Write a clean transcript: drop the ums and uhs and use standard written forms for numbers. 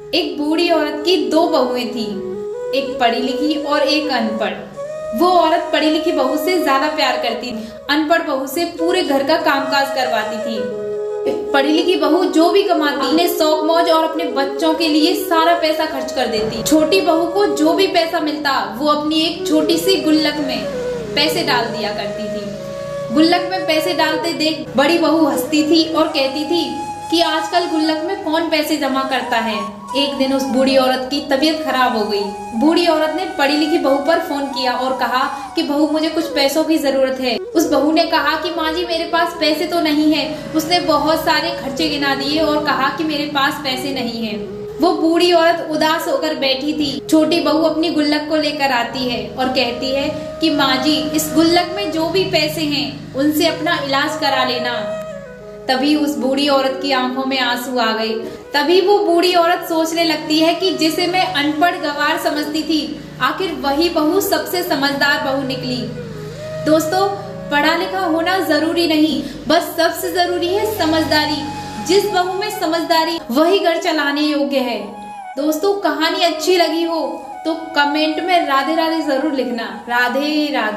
एक बूढ़ी औरत की दो बहुएं थी, एक पढ़ी लिखी और एक अनपढ़। वो औरत पढ़ी लिखी बहू से ज्यादा प्यार करती थी, अनपढ़ बहू से पूरे घर का कामकाज करवाती थी। पढ़ी लिखी बहू जो भी कमाती अपने शौक मौज और अपने बच्चों के लिए सारा पैसा खर्च कर देती। छोटी बहू को जो भी पैसा मिलता वो अपनी एक छोटी सी गुल्लक में पैसे डाल दिया करती थी। गुल्लक में पैसे डालते देख बड़ी बहू हंसती थी और कहती थी कि आजकल गुल्लक में कौन पैसे जमा करता है। एक दिन उस बूढ़ी औरत की तबीयत खराब हो गई। बूढ़ी औरत ने पढ़ी लिखी बहू पर फोन किया और कहा कि बहू मुझे कुछ पैसों की जरूरत है। उस बहू ने कहा कि माँ जी मेरे पास पैसे तो नहीं है। उसने बहुत सारे खर्चे गिना दिए और कहा कि मेरे पास पैसे नहीं है। वो बूढ़ी औरत उदास होकर बैठी थी। छोटी बहू अपनी गुल्लक को लेकर आती है और कहती है कि माँ जी इस गुल्लक में जो भी पैसे हैं उनसे अपना इलाज करा लेना। तभी उस बूढ़ी औरत की आंखों में आंसू आ गए। तभी वो बूढ़ी औरत सोचने लगती है कि जिसे मैं अनपढ़ गंवार समझती थी, आखिर वही बहू सबसे समझदार बहू निकली। दोस्तों, पढ़ा लिखा होना जरूरी नहीं, बस सबसे जरूरी है समझदारी। जिस बहू में समझदारी वही घर चलाने योग्य है। दोस्तों, कहानी अच्छी लगी हो तो कमेंट में राधे राधे जरूर लिखना। राधे राधे।